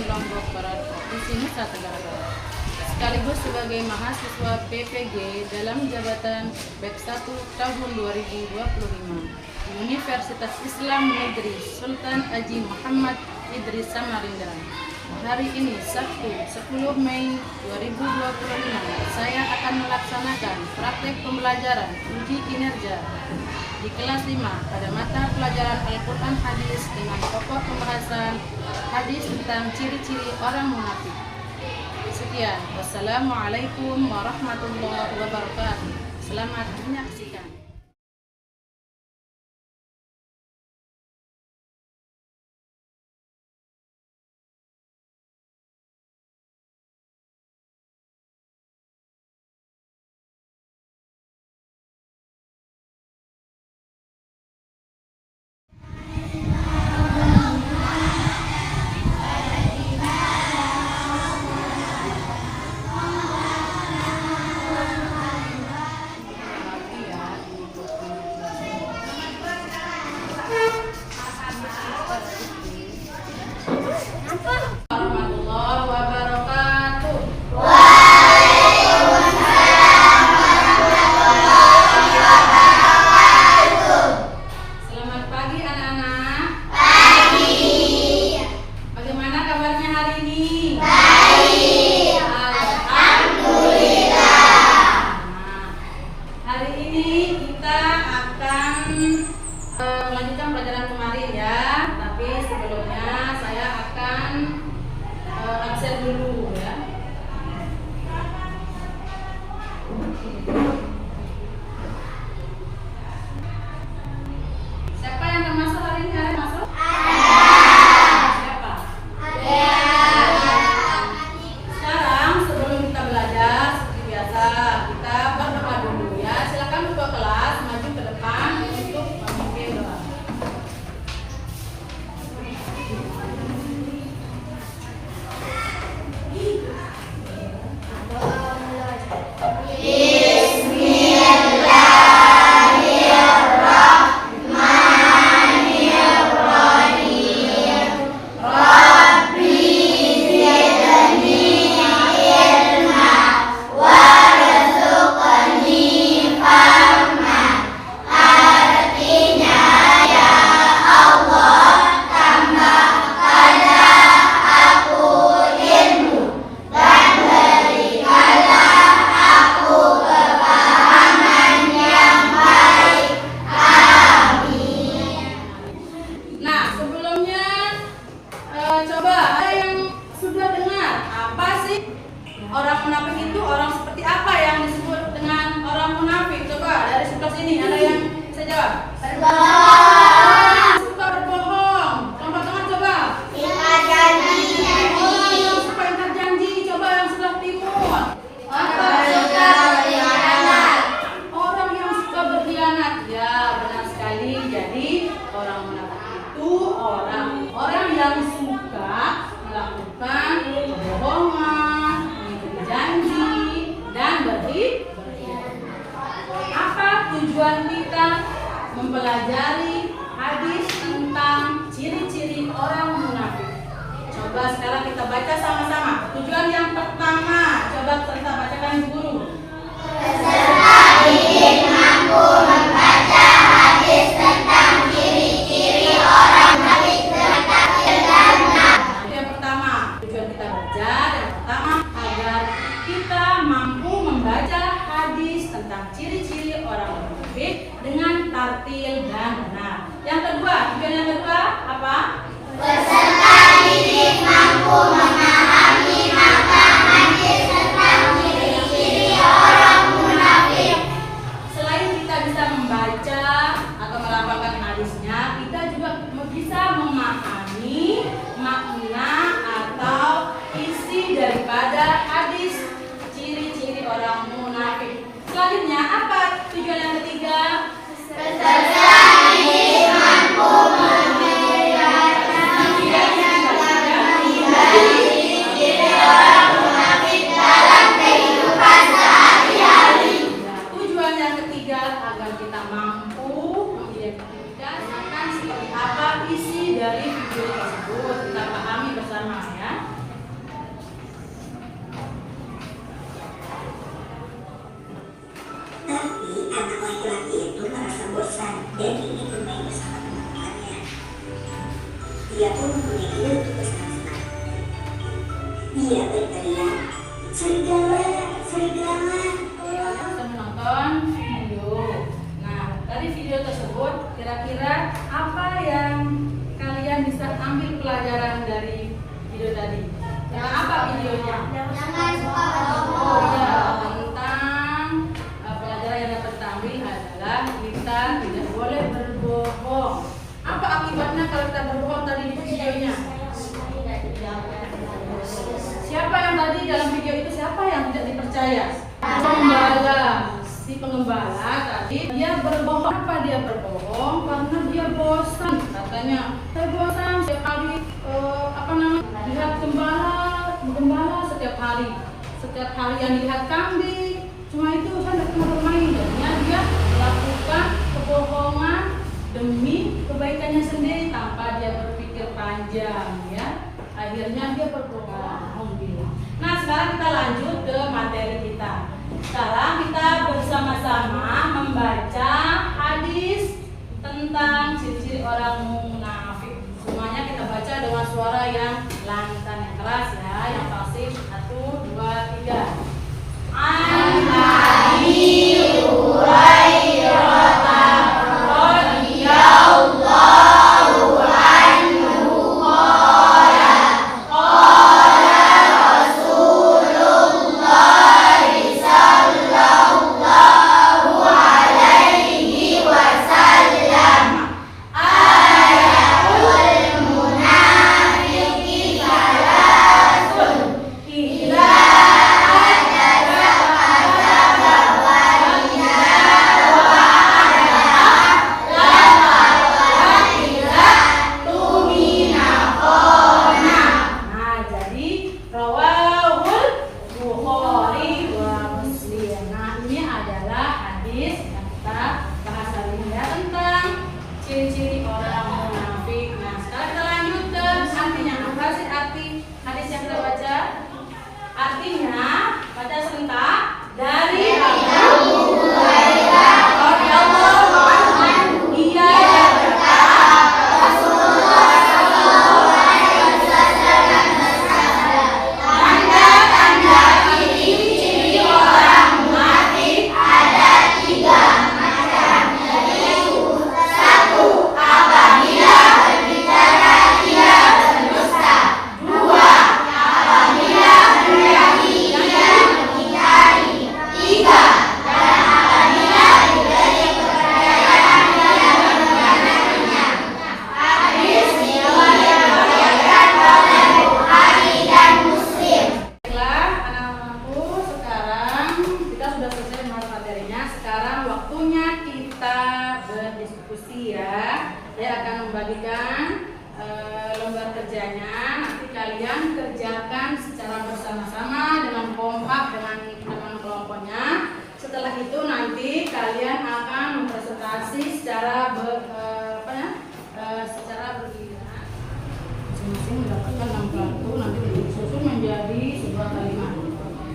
Lombok Barat, Provinsi Nusa Tenggara Barat. Sekaligus sebagai mahasiswa PPG dalam jabatan BEP 1 tahun 2025 di Universitas Islam Negeri Sultan Haji Muhammad Idris Samarinda. Hari ini Sabtu 10 Mei 2025 saya akan melaksanakan praktek pembelajaran uji kinerja di kelas 5 pada mata pelajaran Al-Quran Hadis dengan pokok pembahasan hadis tentang ciri-ciri orang munafik. Sekian, wassalamualaikum warahmatullahi wabarakatuh. Selamat menyaksikan. Melanjutkan pelajaran kemarin ya, tapi sebelumnya saya akan absen dulu ya. Siapa yang akan masuk hari ini? Ada masuk? Siapa? Sekarang sebelum kita belajar seperti biasa kita berdoa dulu ya. Silakan ketua kelas maju ke depan untuk memimpin doa. Orang munafik itu orang seperti apa yang disebut dengan orang munafik? Coba dari sebelah sini ada yang bisa jawab? Berbohong. Suka berbohong. Contoh tangan coba. Ingkar janji. Orang yang suka ingkar janji. Coba yang sebelah timur. Apa? Suka berkhianat. Orang yang suka berkhianat. Ya benar sekali. Jadi orang munafik itu orang yang suka melakukan kebohongan, janji dan berkhianat. Apa tujuan kita mempelajari hadis tentang ciri-ciri orang munafik? Coba sekarang kita baca sama-sama. Tujuan yang pertama, coba kita bacakan guru. Peserta didik mampu membaca hadis tentang ciri-ciri orang munafik serta benar. Yang pertama, tujuan kita belajar yang pertama agar kita mampu membaca hadis tentang ciri-ciri orang munafik dengan tartil dan benar. Yang kedua, tujuan yang kedua apa? Peserta didik mampu memahami makna hadis tentang ciri-ciri orang munafik. Selain kita bisa membaca atau melafalkan hadisnya, kita juga bisa memahami makna atau isi daripada hadis ciri-ciri orang munafik. Selanjutnya apa tujuan yang ketiga? Peserta didik mampu membedakan ciri-ciri orang munafik dalam kehidupan sehari-hari. Tujuan yang ketiga agar kita mampu mengidentifikasikan seperti apa isi dari video tersebut. Kita pahami bersama ya. dan ingin bermain bersama teman-temannya. Dia pun mempunyai ide untuk bersenang-senang. Dia berteriak, serigala, serigala. Kita menonton video. Nah, dari video tersebut kira-kira apa yang kalian bisa ambil pelajaran dari video tadi? Tentang apa videonya? Jangan suka berbohong. Oh iya, tentang pelajaran yang dapat kita ambil adalah kita tidak boleh berbohong. Apa akibatnya kalau kita berbohong tadi di videonya? Siapa yang tadi dalam video itu siapa yang tidak dipercaya? Pengembala. Si pengembala tadi dia berbohong. Apa dia berbohong? Karena dia bosan. Katanya, saya bosan setiap kali lihat gembala setiap hari. Setiap hari yang dilihat kambing. Cuma itu saya tidak pernah bermain. Jadinya dia melakukan kebohongan demi kebaikannya sendiri tanpa dia berpikir panjang, ya. Akhirnya dia berbohong bilang. Nah, sekarang kita lanjut ke materi kita. Sekarang kita bersama-sama membaca hadis tentang ciri-ciri orang munafik. Semuanya kita baca dengan suara yang lantang, yang keras, ya, yang fasih. 1, 2, 3. An Abi Hurairah radhiyallahu anhu qala qala Rasulullah sallallahu alaihi wasallam ayatul munafiqi thalathun idza ciri-ciri orang munafik. Nah, sekarang kita lanjut ke artinya. Apa sih arti hadis yang kita baca? Artinya, baca serentak dari Abu Hurairah radhiyallahu anhu. Ia berkata, Rasulullah sallallahu alaihi wasallam bersabda, tanda-tanda ciri-ciri orang munafik ada 3 macam, yaitu 1. Apabila berbicara dia berdusta. 2. Apabila berjanji dia mengingkari. 3. Dan apabila diberi kepercayaan dia mengkhianatinya. Hadis diriwayatkan oleh Bukhari dan Muslim. Baiklah, anak-anakku, sekarang kita sudah selesai dengan materinya. Sekarang waktunya kita berdiskusi, ya. Saya akan membagikan lembar kerjanya. Nanti kalian kerjakan secara bersama-sama dengan kompak dengan kelompoknya. Setelah itu nanti kalian akan mempresentasi secara secara bergiliran. Masing-masing mendapatkan 6 kartu, nanti disusun menjadi sebuah kalimat.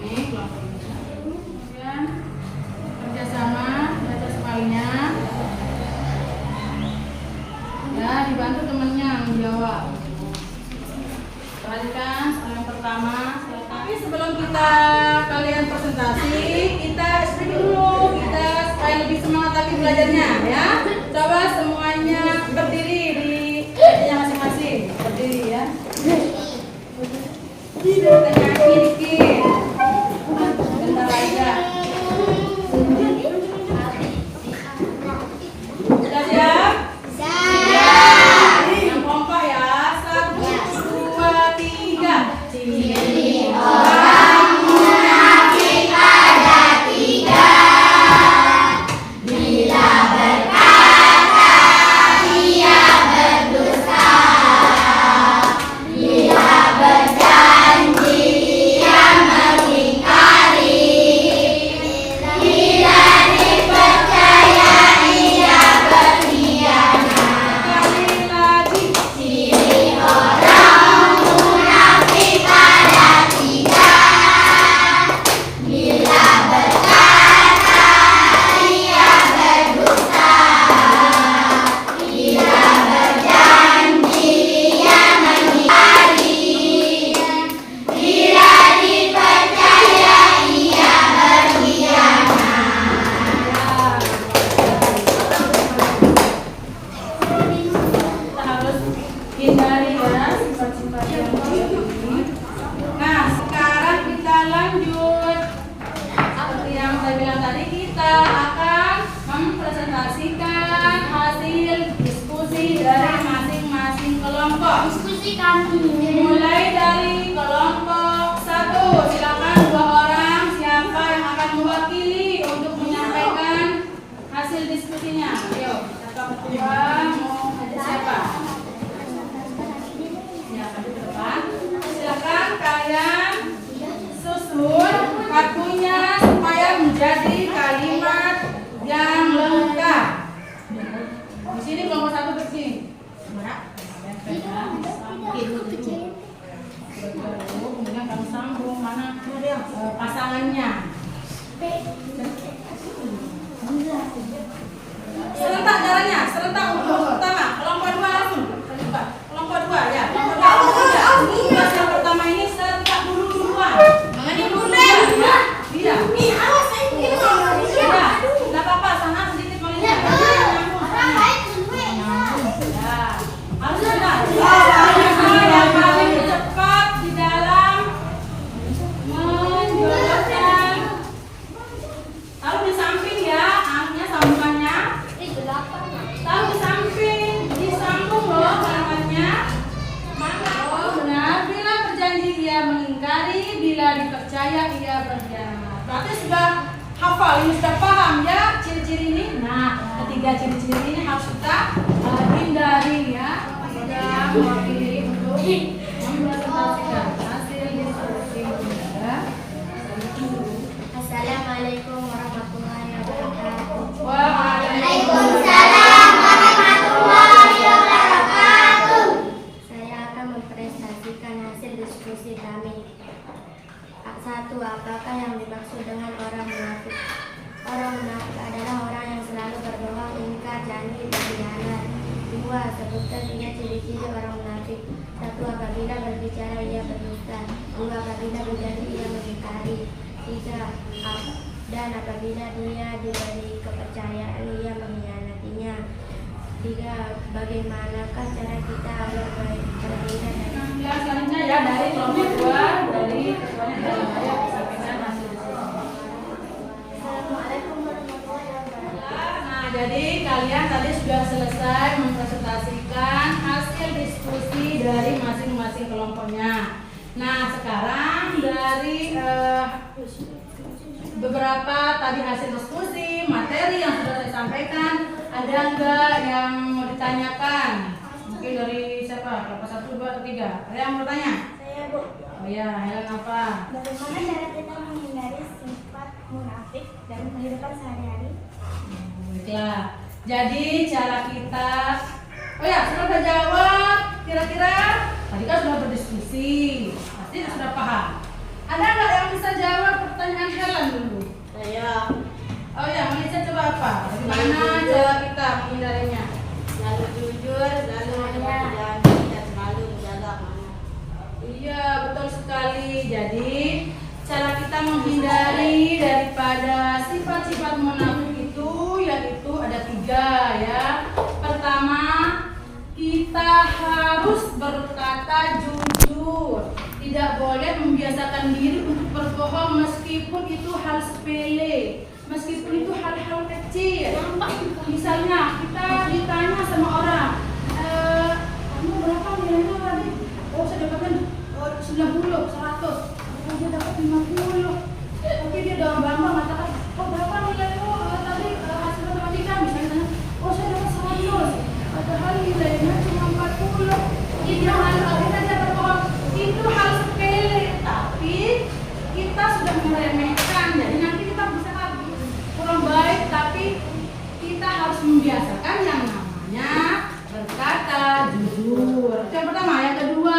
Ini kelompok ini satu. Kemudian kerjasama baca sekalinya. Ya, dibantu temennya menjawab. Perhatikan soal yang pertama. Tapi sebelum kalian presentasi, kita speak dulu. Kita supaya lebih semangat lagi belajarnya, ya. Coba semuanya berdiri di mejanya masing-masing. Berdiri, ya. Tengah dikit. Bentar aja. Sudah siap? Yang kompak, ya. 1, 2, 3. Ciri orang munafik ada 3. Bila berkata dia Mulai dari kelompok 1, silakan 2 orang siapa yang akan mewakili untuk menyampaikan hasil diskusinya. Ayo, siapa ketua mau ada siapa? Siapa di depan? Silakan kalian susun kartunya supaya menjadi kalimat yang lengkap. Di sini kelompok 1 bersih. Kemudian kamu sambung mana pasangannya. Serentak jalannya, serentak untuk pertama kelompok 2 langsung. Kelompok 2 ya. Kelompok yang pertama ini serentak dulu duluan. Mengenai dulu ya. Iya. Tidak apa-apa, sana sedikit melihat. Harus sudah. Yang paling cepat di dalam menjodohkan. Tahu di samping ya, artinya sambungannya. Tahu di samping, disambung loh kalimatnya. Oh benar, bila berjanji ia mengingkari, bila dipercaya ia berkhianat. Berarti sudah hafal, ini sudah paham ya ciri-ciri ini. Nah, ketiga ciri-ciri ini harus kita hindari ya. Sudah mewakili untuk mempresentasikan hasil diskusi kita. Assalamualaikum warahmatullahi wabarakatuh. Waalaikumsalam warahmatullahi wabarakatuh. Saya akan mempresentasikan hasil diskusi kami. 1. Apakah yang dimaksud dengan orang munafik? Orang munafik adalah orang yang selalu berbohong, ingkar janji, dan berkhianat. 2. Sebutkan 3 ciri-ciri orang munafik. 1. Apabila berbicara ia berdusta. 2. Apabila berjanji ia mengingkari. 3. Dan apabila dia diberi kepercayaan ia mengkhianatinya. 3. Bagaimanakah cara kita agar terhindar dari Ya, selanjutnya ya dari kelompok 2 dari ketuanya dalam ayat disampaikan hasil diskusi. Assalamualaikum warahmatullahi wabarakatuh. Nah, jadi kalian tadi sudah selesai mempresentasikan hasil diskusi dari masing-masing kelompoknya. Nah, sekarang dari beberapa tadi hasil diskusi, materi yang sudah saya sampaikan, ada enggak yang mau ditanyakan? Mungkin dari siapa? Kelompok 1, 2, atau 3? Ada yang mau bertanya? Saya Bu, Oh ya, Helen apa? bagaimana cara kita menghindari sifat munafik dalam kehidupan sehari-hari? Baiklah. Jadi cara kita, oh ya, sudah jawab. Kira-kira tadi kan sudah berdiskusi, pasti sudah paham. Ada nggak yang bisa jawab pertanyaan Helen dulu? Saya Oh ya, Melissa coba apa? Bagaimana cara kita menghindarinya? selalu jujur, selalu menepati janji, dan selalu menjaga amanah. Iya, betul sekali. Jadi cara kita menghindari daripada sifat-sifat munafik itu yaitu ada 3 ya. Pertama, kita harus berkata jujur. Tidak boleh membiasakan diri untuk berbohong meskipun itu hal sepele, meskipun itu hal-hal kecil. Misalnya kita ditanya sama orang, kamu berapa nilainya tadi? Oh, saya dapatkan 90, 100. Oh, dia dapat 50. Tapi dia dalam bangga mengatakan, oh berapa nilaimu tadi hasil matematika? Misalnya, oh saya dapat 100. Padahal nilainya cuma 40. Itu hal kita dia berbohong. Itu hal sepele, tapi kita sudah meremehkan. Jadi nanti kita bisa kurang baik, tapi kita harus membiasakan yang namanya berkata jujur. Itu yang pertama. Yang kedua,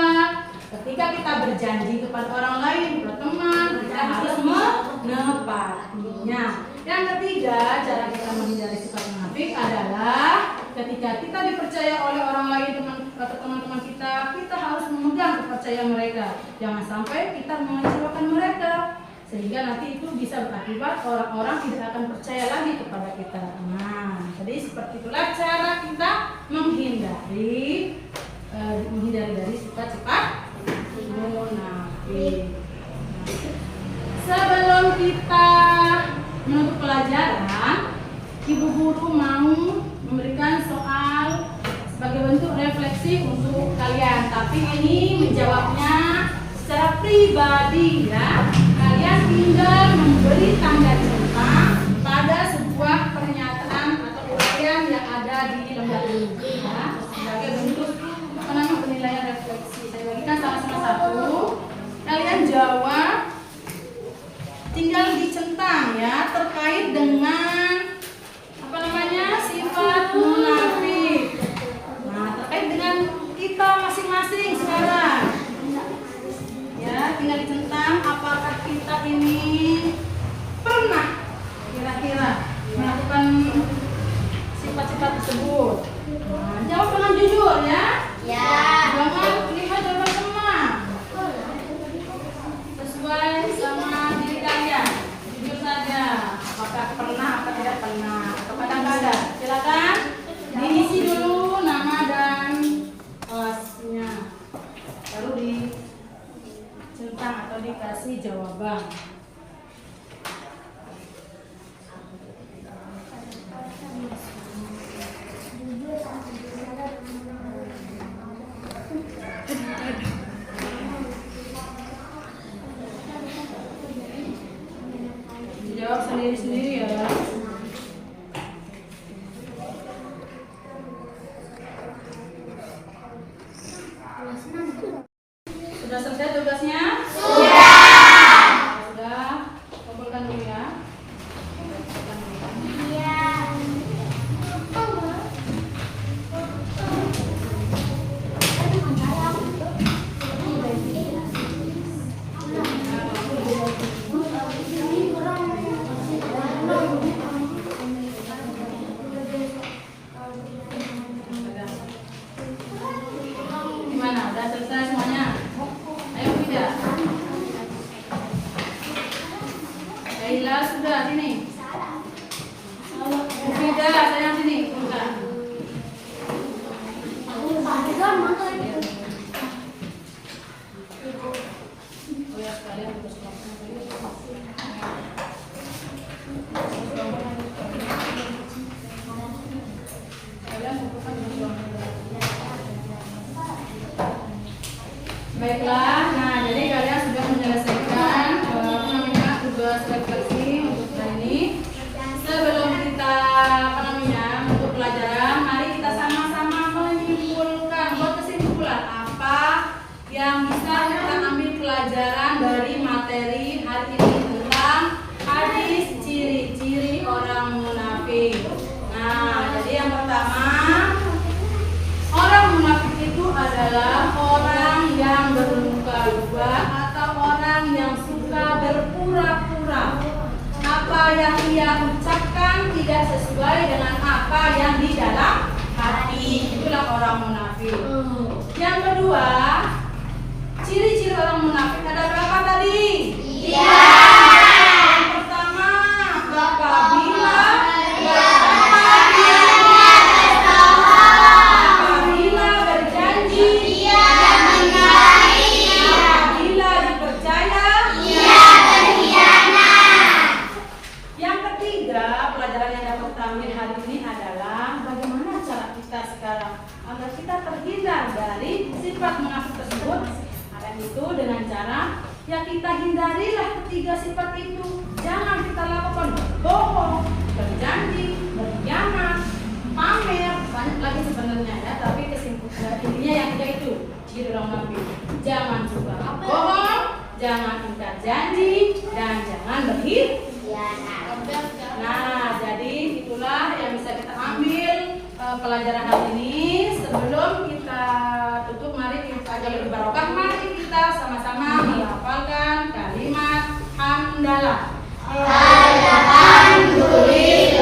ketika kita berjanji kepada orang lain, berteman, kita harus menepatinya. Yang ketiga, cara kita menghindari sifat munafik adalah ketika kita dipercaya oleh orang lain, teman-teman kita, kita harus memegang kepercayaan mereka. Jangan sampai kita mengecewakan mereka, sehingga nanti itu bisa berakibat orang-orang tidak akan percaya lagi kepada kita. Nah, jadi seperti itulah cara kita menghindari dari sifat-sifat munafik. Sebelum kita menutup pelajaran, ibu guru mau memberikan soal sebagai bentuk refleksi untuk kalian. Tapi munafik ini menjawabnya secara pribadi ya. Kalian tinggal memberi tanda centang pada sebuah pernyataan atau uraian yang ada di lembar ini ya, sebagai bentuk penilaian refleksi. Saya bagikan sama-sama satu. Kalian jawab, tinggal dicentang ya terkait dengan sifat munafik. Nah, terkait dengan kita masing-masing sekarang. Ya, tinggal dicentang apakah kita ini pernah kira-kira melakukan sifat-sifat tersebut. Nah, jawab dengan jujur ya. Ya. Jangan lihat jawaban semua. Sesuai sama diri kalian. Jujur saja. Apakah pernah atau tidak pernah atau kadang-kadang. Silakan diisi dulu nama dan kelasnya. Baru dicentang atau dikasih jawaban. Dijawab sendiri-sendiri ya. Sudah selesai tugasnya? Sudah. Kumpulkan dulu ya. Gimana? Udah selesai semuanya? Ayo tidak? Laila sudah sini. Tidak, saya sini. Bukan. Oh ya, sekalian tugas kelompoknya. Kalian bukukan tugas kelompoknya. Baiklah, nah jadi kalian sudah menyelesaikan tugas refleksi untuk hari ini. Sebelum kita untuk pelajaran, mari kita sama-sama menyimpulkan, buat kesimpulan apa yang bisa kita ambil pelajaran dari materi hari ini tentang hadis ciri-ciri orang munafik. Nah, jadi yang pertama, orang munafik itu adalah orang yang berluka-luka atau orang yang suka berpura-pura. Apa yang ia ucapkan tidak sesuai dengan apa yang di dalam hati. Itulah orang munafik. Yang kedua, ciri-ciri orang munafik ada berapa tadi? Yang pertama, apabila berjanji, apabila dipercaya, yang ketiga, pelajaran yang dapat kita ambil hari ini adalah bagaimana cara kita sekarang agar kita terhindar dari sifat munafik tersebut. Ada itu dengan cara ya kita hindarilah ketiga sifat itu. Jangan kita lakukan bohong, berjanji, berkhianat, pamer, banyak lagi sebenarnya ya. Tapi kesimpulan intinya yang tiga itu ciri orang munafik. Jangan juga bohong, jangan ingkar janji, dan jangan berkhianat. Nah, jadi itulah yang bisa kita ambil pelajaran hari ini. Sebelum kita tutup, mari kita agar lebih barokah, mari kita sama-sama melafalkan kalimat hamdalah. Alhamdulillah.